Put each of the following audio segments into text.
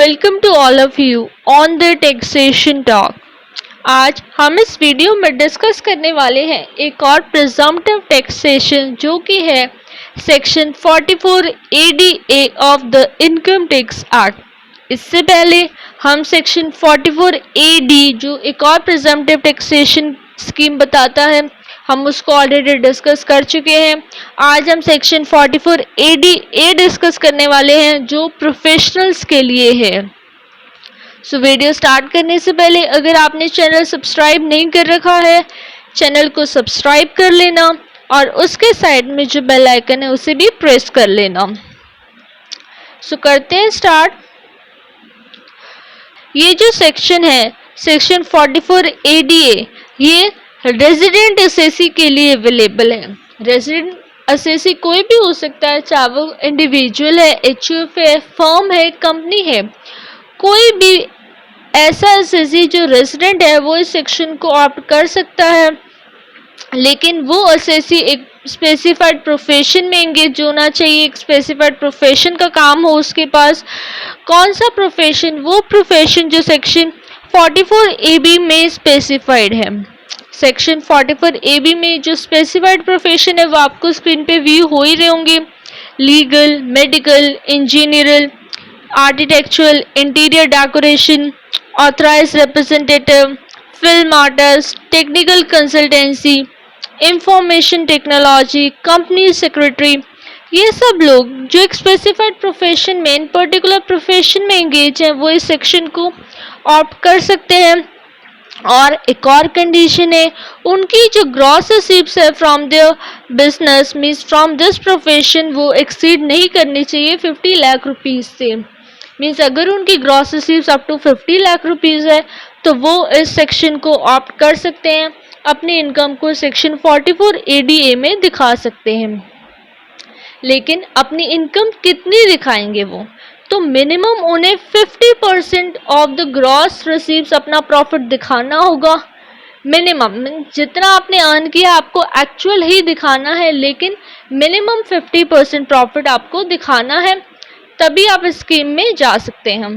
Welcome to all of you on the taxation talk. आज हम इस वीडियो में डिस्कस करने वाले हैं एक और प्रिजम्पटिव टैक्सेशन जो कि है section 44 ADA of the income tax act. इससे पहले हम सेक्शन 44 AD जो एक और प्रिजम्पटिव टैक्सेशन स्कीम बताता है हम उसको ऑलरेडी डिस्कस कर चुके हैं। आज हम सेक्शन 44 ADA डिस्कस करने वाले हैं जो प्रोफेशनल्स के लिए है। सो वीडियो स्टार्ट करने से पहले अगर आपने चैनल सब्सक्राइब नहीं कर रखा है चैनल को सब्सक्राइब कर लेना और उसके साइड में जो बेल आइकन है उसे भी प्रेस कर लेना। सो करते हैं स्टार्ट। ये जो सेक्शन है सेक्शन 44 ADA ये रेजिडेंट एसएससी के लिए अवेलेबल है। रेजिडेंट एसएससी कोई भी हो सकता है, चाहे वो इंडिविजुअल है, एचयूएफ है, फर्म है, कंपनी है, कोई भी ऐसा एसएससी जो रेजिडेंट है वो इस सेक्शन को ऑप्ट कर सकता है। लेकिन वो एसएससी एक स्पेसिफाइड प्रोफेशन में एंगेज होना चाहिए, एक स्पेसिफाइड प्रोफेशन का काम हो उसके पास। कौन सा प्रोफेशन? वो प्रोफेशन जो सेक्शन 44 AB में स्पेसिफाइड है। सेक्शन 44 AB में जो स्पेसिफाइड प्रोफेशन है वो आपको स्क्रीन पे व्यू हो ही रहे होंगे। Legal, medical, engineering, architectural, interior decoration, authorise representative, film artist, technical consultancy, information technology, company secretary, ये सब लोग जो एक स्पेसिफाइड प्रोफेशन में, इन पर्टिकुलर प्रोफेशन में एंगेज हैं वो इस सेक्शन को ऑप्ट कर सकते हैं। और एक और कंडीशन है, उनकी जो ग्रॉस रिसीव्स है from their business means from this profession वो एक्सीड नहीं करनी चाहिए 50 लाख रुपीज से। मीन्स अगर उनकी gross receives up to 50 lakh rupees है तो वो इस सेक्शन को ऑप्ट कर सकते हैं, अपनी इनकम को सेक्शन 44 ADA में दिखा सकते हैं। लेकिन अपनी इनकम कितनी दिखाएंगे वो? तो मिनिमम उन्हें 50% ऑफ द ग्रॉस रिसीव्स अपना प्रॉफिट दिखाना होगा। मिनिमम जितना आपने अर्न किया आपको एक्चुअल ही दिखाना है, लेकिन मिनिमम 50% प्रॉफिट आपको दिखाना है, तभी आप इस स्कीम में जा सकते हैं।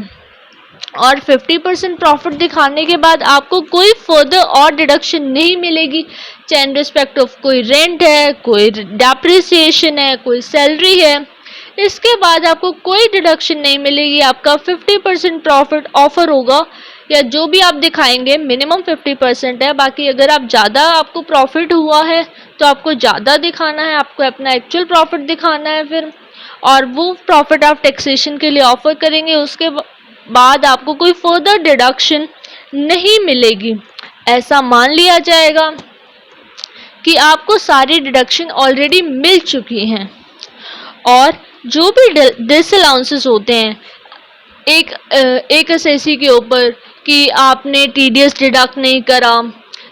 और 50% प्रॉफिट दिखाने के बाद आपको कोई फर्दर और डिडक्शन नहीं मिलेगी, चाहे इन रिस्पेक्ट ऑफ कोई रेंट है, कोई डेप्रिसिएशन है, कोई सैलरी है। इसके बाद आपको कोई डिडक्शन नहीं मिलेगी। आपका 50% प्रॉफिट ऑफर होगा या जो भी आप दिखाएंगे मिनिमम 50% है। बाकी अगर आप ज़्यादा आपको प्रॉफिट हुआ है तो आपको ज़्यादा दिखाना है, आपको अपना एक्चुअल प्रॉफिट दिखाना है फिर, और वो प्रॉफिट आप टैक्सेशन के लिए ऑफर करेंगे। उसके बाद आपको कोई फर्दर डिडक्शन नहीं मिलेगी। ऐसा मान लिया जाएगा कि आपको सारी डिडक्शन ऑलरेडी मिल चुकी हैं। और जो भी डिसअलाउंसेस होते हैं एक एसएससी के ऊपर कि आपने टीडीएस डिडक्ट नहीं करा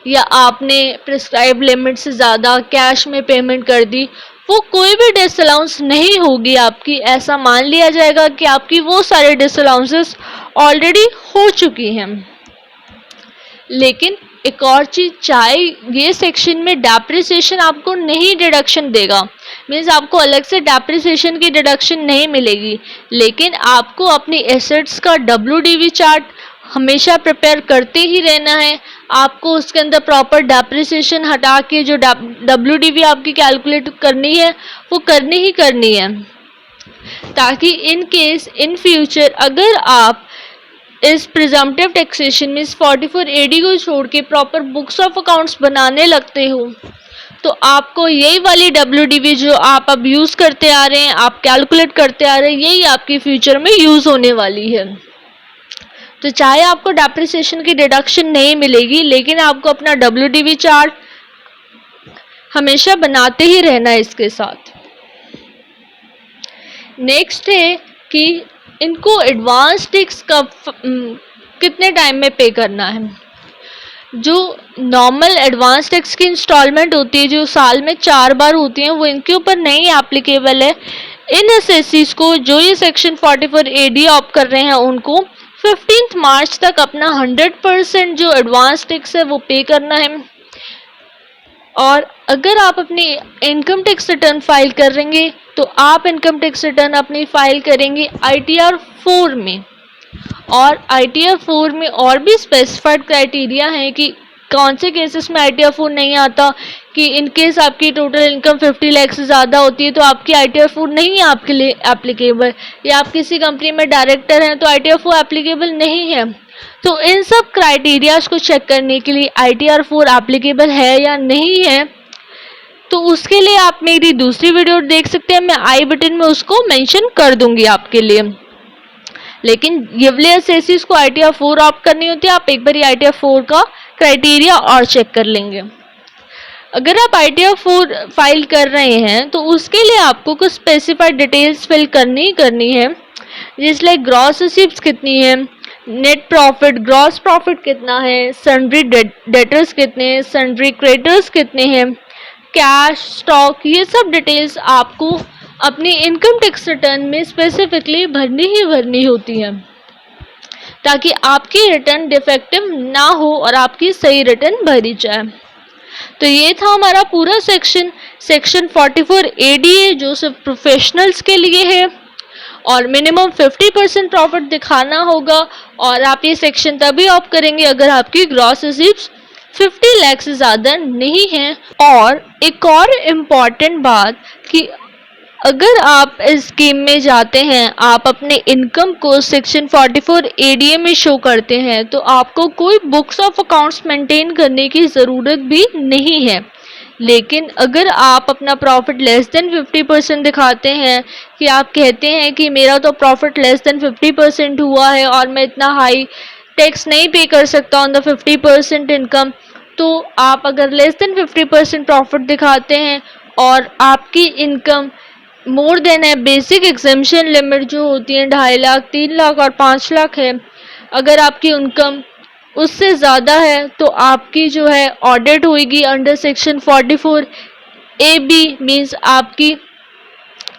या आपने प्रिस्क्राइब लिमिट से ज़्यादा कैश में पेमेंट कर दी, वो कोई भी डिसअलाउंस नहीं होगी आपकी। ऐसा मान लिया जाएगा कि आपकी वो सारे डिसअलाउंसेस ऑलरेडी हो चुकी हैं। लेकिन एक और चीज़, चाहे ये सेक्शन में डेप्रिसिएशन आपको नहीं डिडक्शन देगा, मीन्स आपको अलग से डेप्रिसिएशन की डिडक्शन नहीं मिलेगी, लेकिन आपको अपनी एसेट्स का WDV चार्ट हमेशा प्रिपेयर करते ही रहना है। आपको उसके अंदर प्रॉपर डेप्रिसिएशन हटा के जो WDV आपकी कैलकुलेट करनी है वो करनी ही करनी है, ताकि इन केस इन फ्यूचर अगर आप इस प्रिजम्पटिव टैक्सेशन में इस 44 AD को छोड़ के प्रॉपर बुक्स ऑफ अकाउंट्स बनाने लगते हो तो आपको यही वाली WDV जो आप अब यूज़ करते आ रहे हैं, आप कैलकुलेट करते आ रहे हैं, यही आपकी फ्यूचर में यूज़ होने वाली है। तो चाहे आपको डेप्रिसिएशन की डिडक्शन नहीं मिलेगी, लेकिन आपको अपना WDV चार्ट हमेशा बनाते ही रहना है इसके साथ। नेक्स्ट है कि इनको एडवांस टैक्स कब कितने टाइम में पे करना है। जो नॉर्मल एडवांस टैक्स की इंस्टॉलमेंट होती है जो साल में 4 बार होती हैं वो इनके ऊपर नहीं एप्लीकेबल है। इन एसएससीज को जो ये सेक्शन 44 AD ऑप्ट कर रहे हैं उनको 15 मार्च तक अपना 100% जो एडवांस टैक्स है वो पे करना है। और अगर आप अपनी इनकम टैक्स रिटर्न फाइल करेंगे तो आप इनकम टैक्स रिटर्न अपनी फाइल करेंगे ITR 4 में। और ITR 4 में और भी स्पेसिफाइड क्राइटेरिया हैं कि कौन से केसेस में ITR 4 नहीं आता, कि इन केस आपकी टोटल इनकम 50 लाख से ज़्यादा होती है तो आपकी ITR 4 नहीं है आपके लिए एप्लीकेबल, या आप किसी कंपनी में डायरेक्टर हैं तो ITR 4 एप्लीकेबल नहीं है। तो इन सब क्राइटेरियाज को चेक करने के लिए ITR 4 एप्लीकेबल है या नहीं है, तो उसके लिए आप मेरी दूसरी वीडियो देख सकते हैं, मैं आई बटन में उसको मेंशन कर दूंगी आपके लिए। लेकिन ये वाले एसएससीज को ITR 4 ऑप्ट करनी होती है, आप एक बार ITR 4 का क्राइटेरिया और चेक कर लेंगे। अगर आप ITR 4 फाइल कर रहे हैं तो उसके लिए आपको कुछ स्पेसिफाइड डिटेल्स फिल करनी है, जिसलिए ग्रॉस रिसीप्ट्स कितनी है, नेट प्रॉफिट ग्रॉस प्रॉफिट कितना है, सन्ड्री डेटर्स कितने हैं, सन्ड्री क्रेडिटर्स कितने हैं, कैश स्टॉक, ये सब डिटेल्स आपको अपनी इनकम टैक्स रिटर्न में स्पेसिफिकली भरनी होती है, ताकि आपकी रिटर्न डिफेक्टिव ना हो और आपकी सही रिटर्न भरी जाए। तो ये था हमारा पूरा सेक्शन 44 ADA, जो सिर्फ प्रोफेशनल्स के लिए है, और मिनिमम 50% प्रॉफिट दिखाना होगा। और आप ये सेक्शन तभी ऑप्ट करेंगे अगर आपकी ग्रॉस रिसीप्ट्स 50 लाख से ज़्यादा नहीं है। और एक और इम्पॉर्टेंट बात कि अगर आप इस स्कीम में जाते हैं, आप अपने इनकम को सेक्शन 44 ADA में शो करते हैं, तो आपको कोई बुक्स ऑफ अकाउंट्स मेंटेन करने की ज़रूरत भी नहीं है। लेकिन अगर आप अपना प्रॉफिट लेस देन 50% दिखाते हैं, कि आप कहते हैं कि मेरा तो प्रॉफिट लेस देन 50% हुआ है और मैं इतना हाई टैक्स नहीं पे कर सकता ऑन द 50% इनकम, तो आप अगर लेस देन 50% प्रॉफिट दिखाते हैं और आपकी इनकम मोर देन है बेसिक एग्जेम्पशन लिमिट जो होती है 2.5 लाख, 3 लाख और 5 लाख है, अगर आपकी इनकम उससे ज़्यादा है तो आपकी जो है ऑडिट होगी अंडर सेक्शन 44 AB, मीन्स आपकी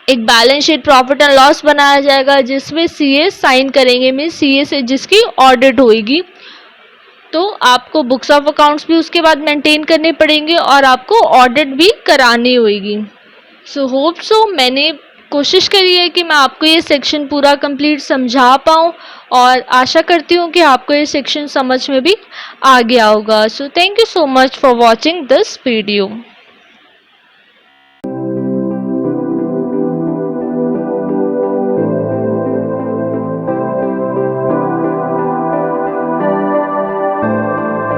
एक balance sheet profit and loss बनाया जाएगा जिसमें CA साइन करेंगे, मीन्स CA से जिसकी ऑडिट होगी। तो आपको बुक्स ऑफ अकाउंट्स भी उसके बाद मेंटेन करने पड़ेंगे और आपको ऑडिट भी करानी होगी। सो होप सो मैंने कोशिश करी है कि मैं आपको ये सेक्शन पूरा कंप्लीट समझा पाऊँ, और आशा करती हूँ कि आपको ये सेक्शन समझ में भी आ गया होगा। So thank you so much for watching this video.